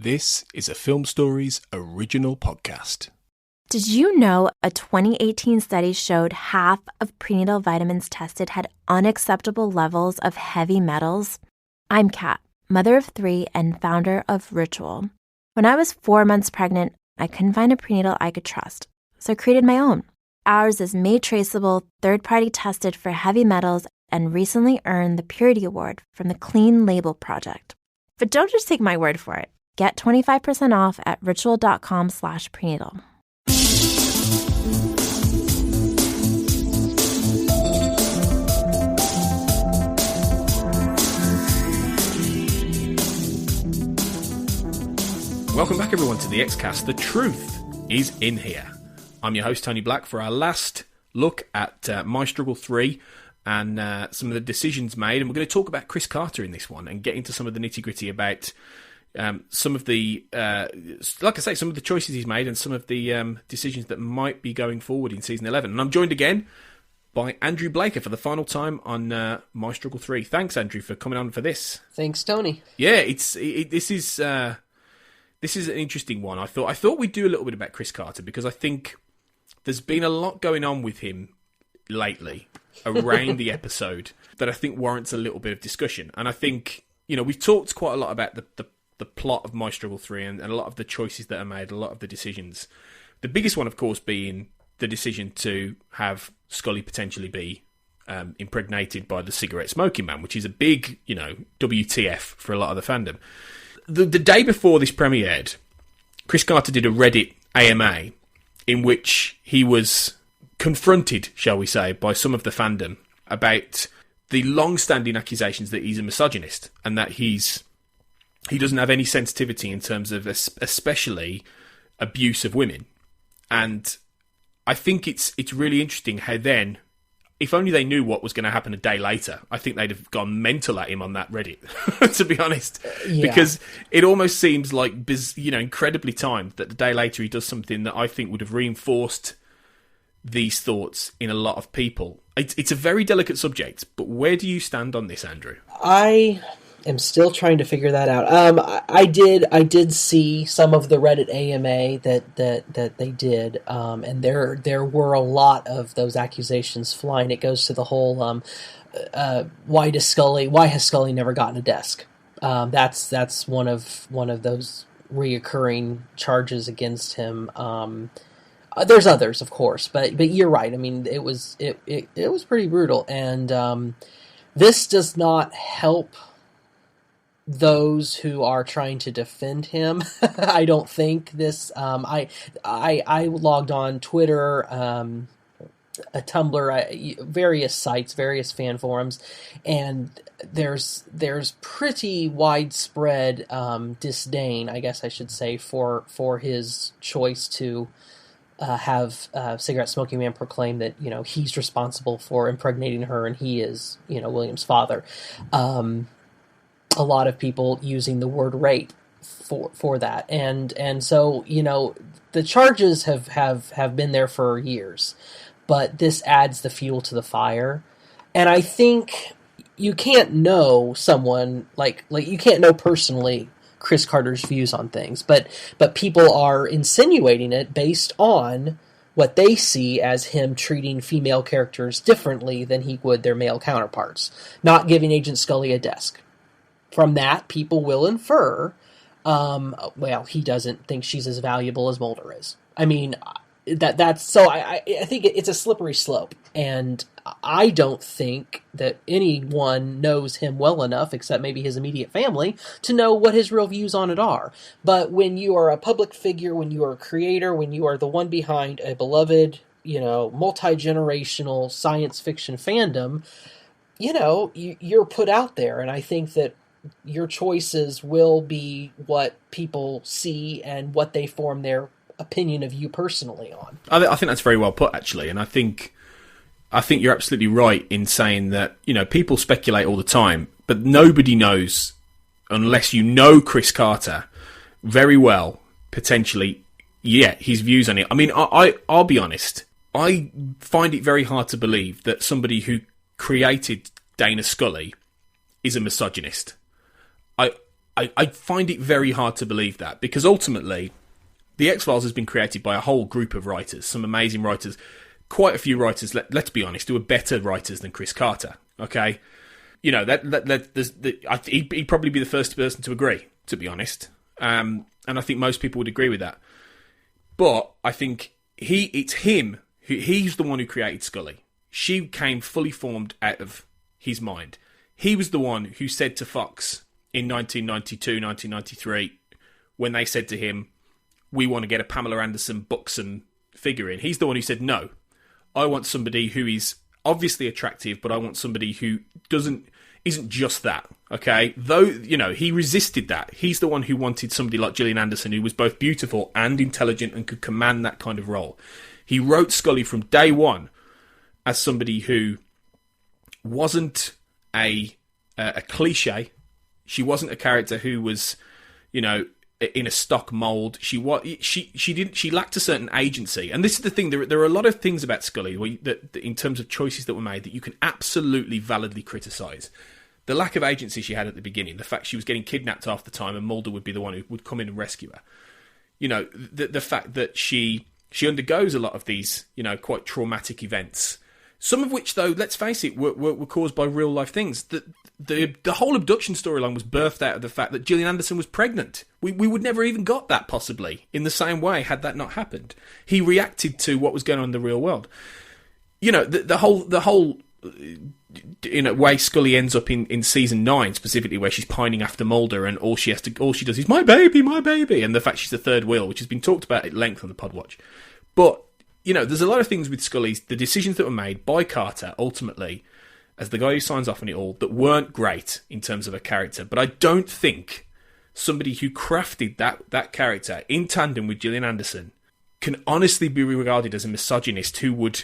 This is a Film Stories original podcast. Did you know a 2018 study showed half of prenatal vitamins tested had unacceptable levels of heavy metals? I'm Kat, mother of 3 and founder of Ritual. When I was 4 months pregnant, I couldn't find a prenatal I could trust, so I created my own. Ours is made traceable, third-party tested for heavy metals, and recently earned the Purity Award from the Clean Label Project. But don't just take my word for it. Get 25% off at ritual.com/prenatal. Welcome back, everyone, to the Xcast. The truth is in here. I'm your host, Tony Black, for our last look at My Struggle 3 and some of the decisions made. And we're going to talk about Chris Carter in this one and get into some of the nitty-gritty about some of the, like I say, some of the choices he's made and some of the decisions that might be going forward in Season 11. And I'm joined again by Andrew Blaker for the final time on My Struggle 3. Thanks, Andrew, for coming on for this. Thanks, Tony. Yeah, this is an interesting one. I thought we'd do a little bit about Chris Carter because I think there's been a lot going on with him lately around the episode that I think warrants a little bit of discussion. And I think, we've talked quite a lot about the plot of My Struggle 3 and a lot of the choices that are made, a lot of the decisions. The biggest one, of course, being the decision to have Scully potentially be impregnated by the cigarette smoking man, which is a big, WTF for a lot of the fandom. The day before this premiered, Chris Carter did a Reddit AMA in which he was confronted, shall we say, by some of the fandom about the long-standing accusations that he's a misogynist and that he doesn't have any sensitivity in terms of especially abuse of women. And I think it's really interesting how then, if only they knew what was going to happen a day later, I think they'd have gone mental at him on that Reddit, to be honest. Yeah. Because it almost seems like, incredibly timed that the day later he does something that I think would have reinforced these thoughts in a lot of people. It's a very delicate subject, but where do you stand on this, Andrew? I am still trying to figure that out. I did see some of the Reddit AMA that they did, and there were a lot of those accusations flying. It goes to the whole why has Scully never gotten a desk? That's one of those reoccurring charges against him. There's others, of course, but you're right. I mean, it was pretty brutal, and this does not help those who are trying to defend him. I don't think this. I logged on Twitter, a Tumblr, various sites, various fan forums, and there's pretty widespread disdain, I guess I should say, for his choice to have Cigarette Smoking Man proclaim that he's responsible for impregnating her and he is William's father. A lot of people using the word rape for that, and so the charges have been there for years, but this adds the fuel to the fire. And I think you can't know someone like you can't know personally Chris Carter's views on things, but people are insinuating it based on what they see as him treating female characters differently than he would their male counterparts, not giving Agent Scully a desk. From that, people will infer, he doesn't think she's as valuable as Mulder is. I mean, that's so. I think it's a slippery slope, and I don't think that anyone knows him well enough, except maybe his immediate family, to know what his real views on it are. But when you are a public figure, when you are a creator, when you are the one behind a beloved, multi-generational science fiction fandom, you're put out there, and I think that your choices will be what people see and what they form their opinion of you personally on. I think that's very well put, actually, and I think you're absolutely right in saying that people speculate all the time, but nobody knows unless you know Chris Carter very well. Potentially, his views on it. I mean, I'll be honest. I find it very hard to believe that somebody who created Dana Scully is a misogynist. I find it very hard to believe that, because ultimately the X-Files has been created by a whole group of writers, some amazing writers, quite a few writers, let's be honest, who are better writers than Chris Carter, okay? You know, he'd probably be the first person to agree, to be honest. And I think most people would agree with that. But I think it's him, he's the one who created Scully. She came fully formed out of his mind. He was the one who said to Fox in 1992, 1993, when they said to him, we want to get a Pamela Anderson Buxom figure in. He's the one who said, no, I want somebody who is obviously attractive, but I want somebody who isn't just that, okay? Though, you know, he resisted that. He's the one who wanted somebody like Gillian Anderson, who was both beautiful and intelligent and could command that kind of role. He wrote Scully from day one as somebody who wasn't a cliche. She wasn't a character who was, you know, in a stock mold. She lacked a certain agency. And this is the thing, there are a lot of things about Scully that in terms of choices that were made that you can absolutely validly criticise. The lack of agency she had at the beginning, the fact she was getting kidnapped half the time and Mulder would be the one who would come in and rescue her. You know, the fact that she undergoes a lot of these, you know, quite traumatic events. Some of which, though, let's face it, were caused by real life things. The whole abduction storyline was birthed out of the fact that Gillian Anderson was pregnant. We would never even got that, possibly, in the same way, had that not happened. He reacted to what was going on in the real world. You know, the whole you know, way Scully ends up in season 9, specifically, where she's pining after Mulder, and all she does is my baby, and the fact she's the third wheel, which has been talked about at length on the Podwatch. But you know, there's a lot of things with Scully's, the decisions that were made by Carter, ultimately, as the guy who signs off on it all, that weren't great in terms of a character. But I don't think somebody who crafted that character in tandem with Gillian Anderson can honestly be regarded as a misogynist who would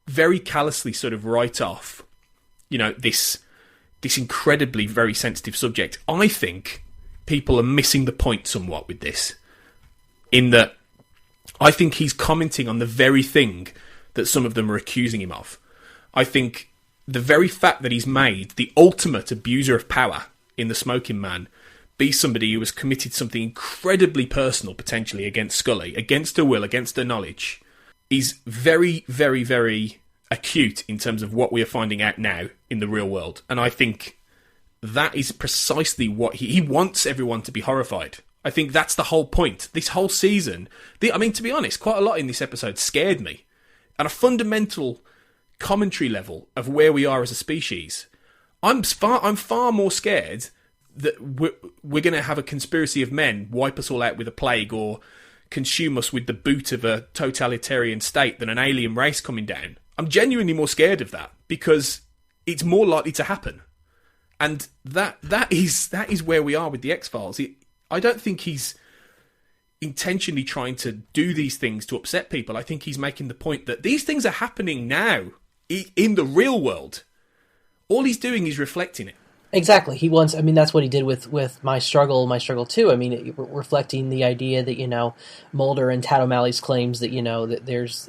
very callously sort of write off, you know, this incredibly very sensitive subject. I think people are missing the point somewhat with this, in that I think he's commenting on the very thing that some of them are accusing him of. I think the very fact that he's made the ultimate abuser of power in The Smoking Man be somebody who has committed something incredibly personal, potentially, against Scully, against her will, against her knowledge, is very, very, very acute in terms of what we are finding out now in the real world. And I think that is precisely what he wants everyone to be horrified. I think that's the whole point. This whole season, I mean, to be honest, quite a lot in this episode scared me. At a fundamental commentary level of where we are as a species, I'm far more scared that we're going to have a conspiracy of men wipe us all out with a plague or consume us with the boot of a totalitarian state than an alien race coming down. I'm genuinely more scared of that, because it's more likely to happen. And that is where we are with the X-Files. I don't think he's intentionally trying to do these things to upset people. I think he's making the point that these things are happening now in the real world. All he's doing is reflecting it. Exactly. He wants, I mean, that's what he did with My Struggle 2. I mean, reflecting the idea that, you know, Mulder and Tad O'Malley's claims that, you know, that there's,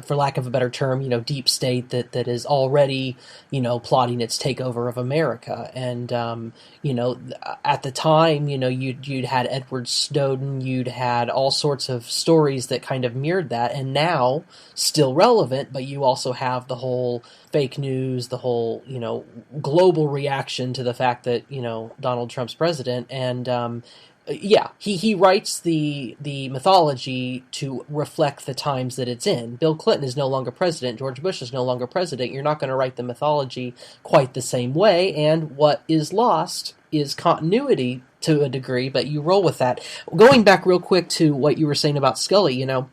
for lack of a better term, you know, deep state that is already, you know, plotting its takeover of America. And, you know, at the time, you know, you'd had Edward Snowden, you'd had all sorts of stories that kind of mirrored that, and now still relevant, but you also have the whole fake news, the whole, you know, global reaction to the fact that, you know, Donald Trump's president. And yeah, he writes the mythology to reflect the times that it's in. Bill Clinton is no longer president. George Bush is no longer president. You're not going to write the mythology quite the same way. And what is lost is continuity to a degree, but you roll with that. Going back real quick to what you were saying about Scully, you know,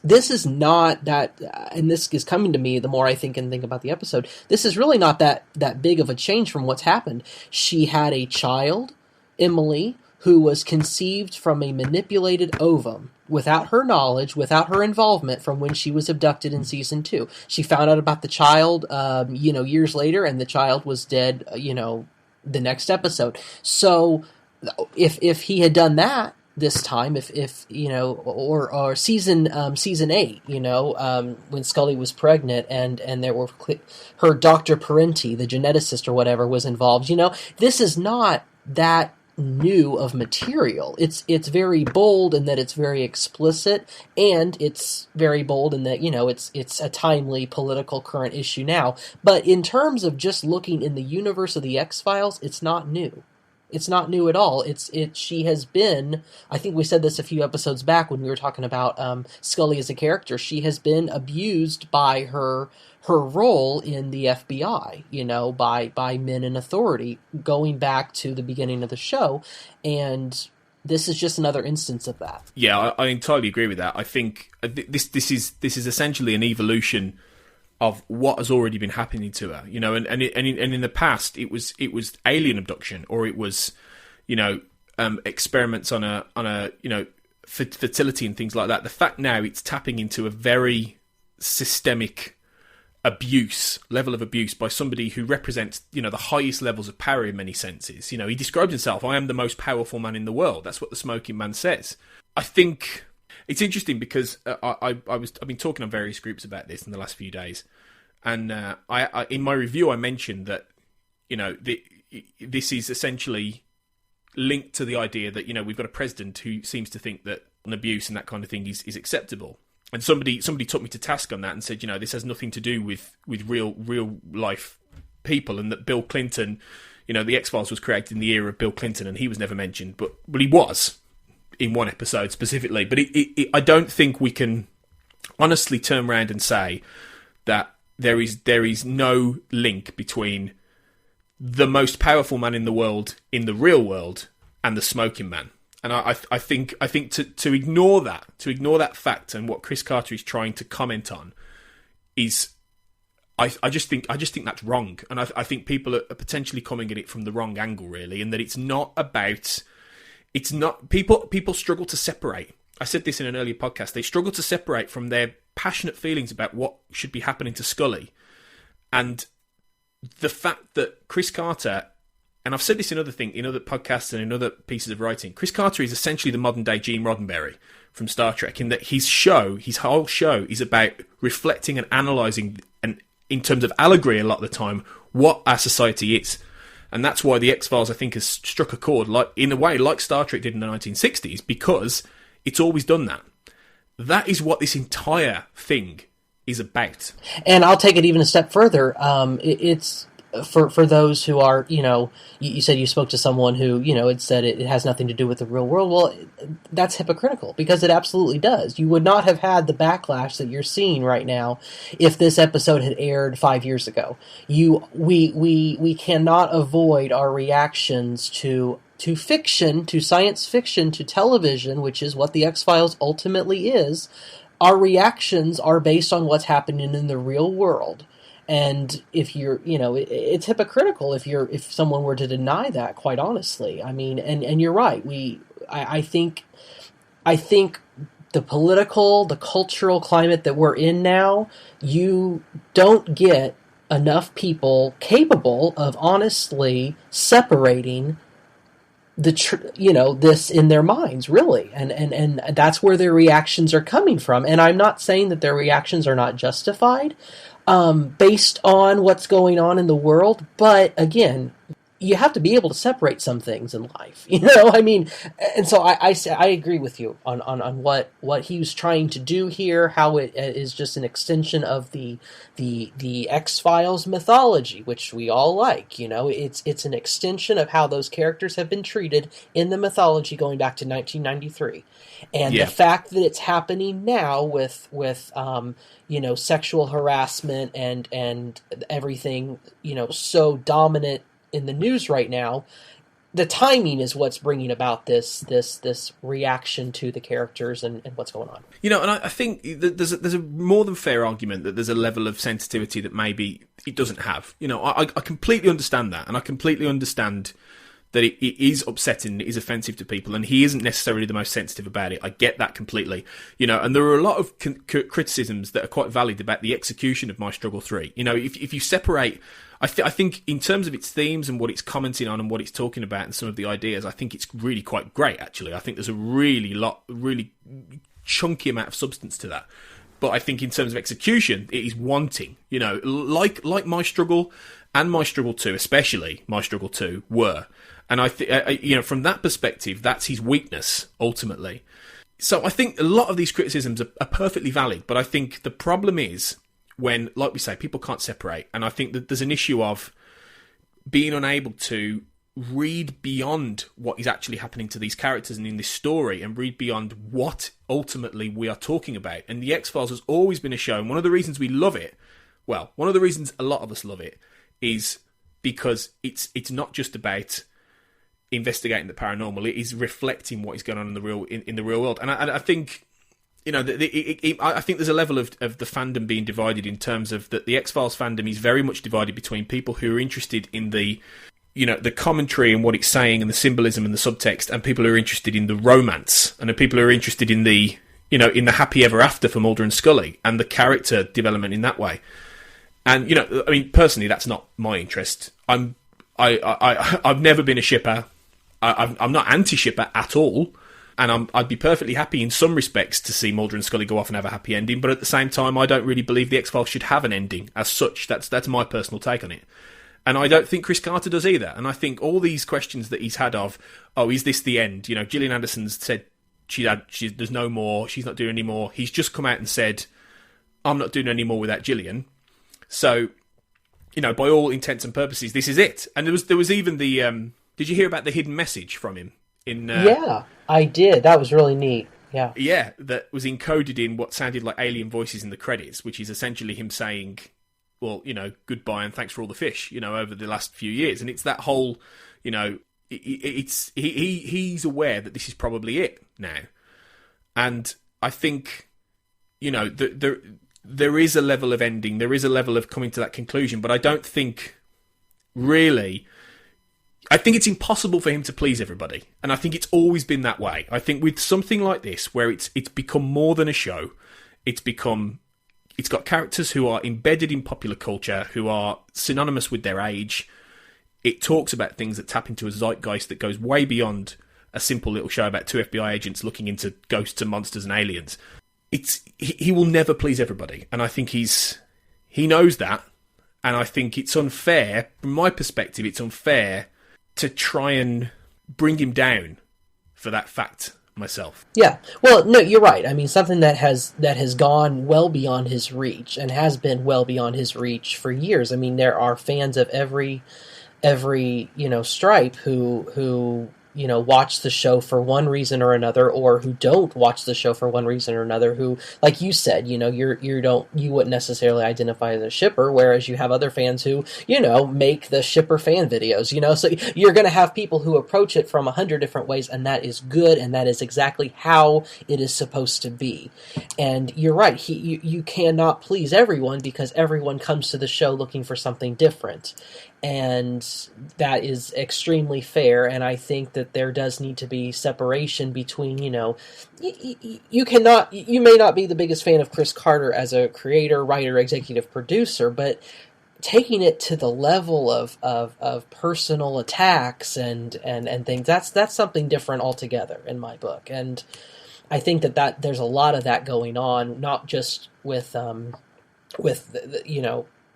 this is not that, and this is coming to me the more I think about the episode, this is really not that big of a change from what's happened. She had a child, Emily, who was conceived from a manipulated ovum, without her knowledge, without her involvement, from when she was abducted in season 2. She found out about the child, you know, years later, and the child was dead, you know, the next episode. So if he had done that this time, if you know, or season 8, you know, when Scully was pregnant and there were her Dr. Parenti, the geneticist or whatever, was involved, you know, this is not that new of material. It's very bold in that it's very explicit, and it's very bold in that, you know, it's a timely political current issue now. But in terms of just looking in the universe of the X-Files, it's not new. It's not new at all. She has been, I think we said this a few episodes back when we were talking about Scully as a character, she has been abused by her role in the FBI, you know, by men in authority, going back to the beginning of the show, and this is just another instance of that. Yeah, I entirely agree with that. I think this is essentially an evolution of what has already been happening to her, you know, and in the past it was alien abduction, or it was, you know, experiments on a you know, fertility and things like that. The fact now it's tapping into a very systemic level of abuse by somebody who represents, you know, the highest levels of power in many senses. You know, he describes himself, I am the most powerful man in the world. That's what the Smoking Man says. I think it's interesting because I've been talking on various groups about this in the last few days, and I in my review I mentioned that, you know, this is essentially linked to the idea that, you know, we've got a president who seems to think that an abuse and that kind of thing is acceptable. And somebody took me to task on that and said, you know, this has nothing to do with real life people, and that Bill Clinton, you know, the X-Files was created in the era of Bill Clinton, and he was never mentioned, but he was in one episode specifically. But I don't think we can honestly turn around and say that there is no link between the most powerful man in the world in the real world and the Smoking Man. And I think to ignore that fact and what Chris Carter is trying to comment on is, I just think that's wrong. And I think people are potentially coming at it from the wrong angle, really, and that it's not people struggle to separate. I said this in an earlier podcast. They struggle to separate from their passionate feelings about what should be happening to Scully, and the fact that Chris Carter, and I've said this in other podcasts and in other pieces of writing, Chris Carter is essentially the modern day Gene Roddenberry from Star Trek, in that his whole show is about reflecting and analysing, and in terms of allegory a lot of the time, what our society is. And that's why the X-Files, I think, has struck a chord, like in a way like Star Trek did in the 1960s, because it's always done that. That is what this entire thing is about. And I'll take it even a step further. It's for those who are, you know, you said you spoke to someone who, you know, had said it has nothing to do with the real world. Well, that's hypocritical, because it absolutely does. You would not have had the backlash that you're seeing right now if this episode had aired 5 years ago. We cannot avoid our reactions to fiction, to science fiction, to television, which is what the X-Files ultimately is. Our reactions are based on what's happening in the real world. And if you're, you know, it's hypocritical if someone were to deny that, quite honestly. I mean, and you're right. I think the political, the cultural climate that we're in now, you don't get enough people capable of honestly separating this in their minds, really, and that's where their reactions are coming from. And I'm not saying that their reactions are not justified, based on what's going on in the world, but again, you have to be able to separate some things in life, you know. I mean, and so I agree with you on what he was trying to do here, how it is just an extension of the X-Files mythology, which we all like, you know. It's an extension of how those characters have been treated in the mythology going back to 1993, and the fact that it's happening now with you know, sexual harassment and everything, you know, so dominant in the news right now, the timing is what's bringing about this reaction to the characters and what's going on. You know, and I think there's a more than fair argument that there's a level of sensitivity that maybe it doesn't have. You know, I completely understand that, and I completely understand that it is upsetting, it is offensive to people, and he isn't necessarily the most sensitive about it. I get that completely. You know, and there are a lot of criticisms that are quite valid about the execution of My Struggle 3. You know, if you separate, I think in terms of its themes and what it's commenting on and what it's talking about and some of the ideas, I think it's really quite great, actually. I think there's a really chunky amount of substance to that. But I think in terms of execution, it is wanting. You know, like My Struggle and My Struggle 2, especially My Struggle 2, were. And from that perspective, that's his weakness ultimately. So I think a lot of these criticisms are perfectly valid, but I think the problem is when, like we say, people can't separate. And I think that there's an issue of being unable to read beyond what is actually happening to these characters and in this story, and read beyond what ultimately we are talking about. And The X-Files has always been a show, and one of the reasons we love it, well, one of the reasons a lot of us love it, is because it's not just about investigating the paranormal. It is reflecting what is going on in the real world. And I think, I think there's a level of the fandom being divided in terms of that the X-Files fandom is very much divided between people who are interested in the commentary and what it's saying and the symbolism and the subtext, and people who are interested in the romance, and the people who are interested in the happy ever after for Mulder and Scully and the character development in that way. And, personally, that's not my interest. I've never been a shipper. I'm not anti-shipper at all. And I'd be perfectly happy in some respects to see Mulder and Scully go off and have a happy ending. But at the same time, I don't really believe the X-Files should have an ending as such. That's my personal take on it. And I don't think Chris Carter does either. And I think all these questions that he's had of, is this the end? Gillian Anderson's said there's no more. She's not doing any more. He's just come out and said, I'm not doing any more without Gillian. So, by all intents and purposes, this is it. And there was even the... did you hear about the hidden message from him? Yeah, I did. That was really neat. Yeah. Yeah, that was encoded in what sounded like alien voices in the credits, which is essentially him saying, well, goodbye and thanks for all the fish, over the last few years. And it's that whole, he's aware that this is probably it now. And I think, there is a level of ending, there is a level of coming to that conclusion, but I don't think really... I think it's impossible for him to please everybody, and I think it's always been that way. I think with something like this, where it's become more than a show, it's got characters who are embedded in popular culture, who are synonymous with their age. It talks about things that tap into a zeitgeist that goes way beyond a simple little show about two FBI agents looking into ghosts and monsters and aliens. He will never please everybody, and I think he knows that, and I think it's unfair, from my perspective, it's unfair to try and bring him down for that fact myself. Yeah. Well, no, you're right. I mean, something that has gone well beyond his reach, and has been well beyond his reach for years. I mean, there are fans of every stripe who watch the show for one reason or another, or who don't watch the show for one reason or another, who, like you said, you wouldn't necessarily identify as a shipper, whereas you have other fans who, make the shipper fan videos, so you're going to have people who approach it from 100 different ways, and that is good, and that is exactly how it is supposed to be. And you're right, you cannot please everyone, because everyone comes to the show looking for something different. And that is extremely fair, and I think that there does need to be separation between, you may not be the biggest fan of Chris Carter as a creator, writer, executive producer, but taking it to the level of personal attacks and things, that's something different altogether in my book. And I think that there's a lot of that going on, not just with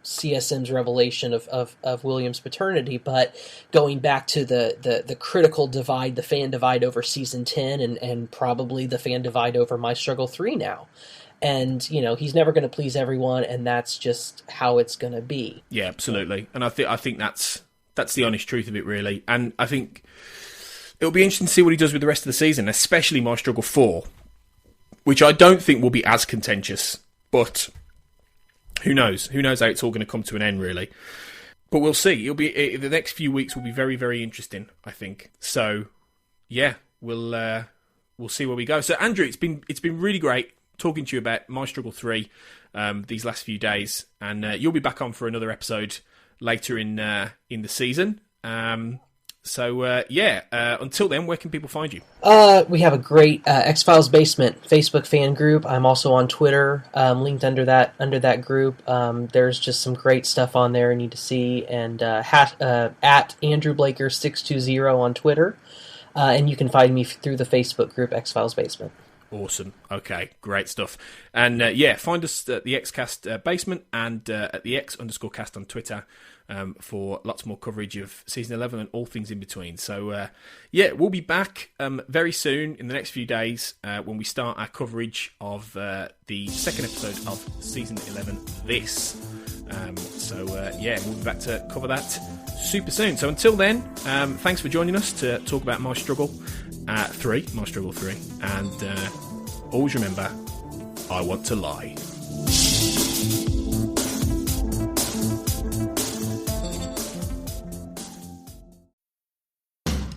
CSM's revelation of William's paternity, but going back to the critical divide, the fan divide over season 10, and probably the fan divide over My Struggle 3 now. And, he's never going to please everyone, and that's just how it's going to be. Yeah, absolutely. And I think that's the honest truth of it, really. And I think it'll be interesting to see what he does with the rest of the season, especially My Struggle 4, which I don't think will be as contentious, but... Who knows? Who knows how it's all going to come to an end, really? But we'll see. The next few weeks will be very, very interesting, I think. So, yeah, we'll see where we go. So, Andrew, it's been really great talking to you about My Struggle 3 these last few days, and you'll be back on for another episode later in the season. Until then, where can people find you? We have a great X-Files Basement Facebook fan group. I'm also on Twitter, linked under that group. There's just some great stuff on there you need to see. And at Andrew Blaker 620 on Twitter. And you can find me through the Facebook group X-Files Basement. Awesome. Okay, great stuff. And find us at the Xcast basement and at the X_cast on Twitter for lots more coverage of season 11 and all things in between. So we'll be back very soon in the next few days when we start our coverage of the second episode of season 11. We'll be back to cover that super soon. So until then, thanks for joining us to talk about My Struggle 3, and always remember, I want to lie.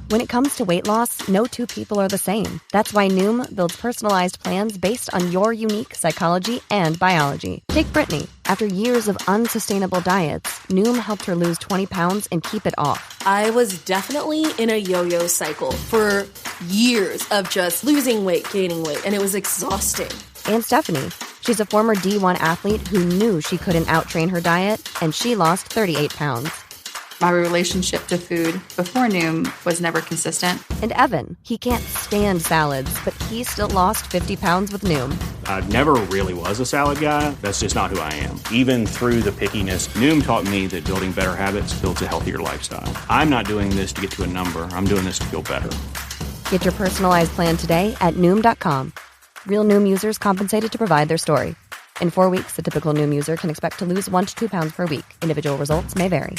When it comes to weight loss, no two people are the same. That's why Noom builds personalized plans based on your unique psychology and biology. Take Brittany. After years of unsustainable diets, Noom helped her lose 20 pounds and keep it off. I was definitely in a yo-yo cycle for years of just losing weight, gaining weight, and it was exhausting. And Stephanie. She's a former D1 athlete who knew she couldn't outtrain her diet, and she lost 38 pounds. My relationship to food before Noom was never consistent. And Evan, he can't stand salads, but he still lost 50 pounds with Noom. I never really was a salad guy. That's just not who I am. Even through the pickiness, Noom taught me that building better habits builds a healthier lifestyle. I'm not doing this to get to a number. I'm doing this to feel better. Get your personalized plan today at Noom.com. Real Noom users compensated to provide their story. In 4 weeks, the typical Noom user can expect to lose 1 to 2 pounds per week. Individual results may vary.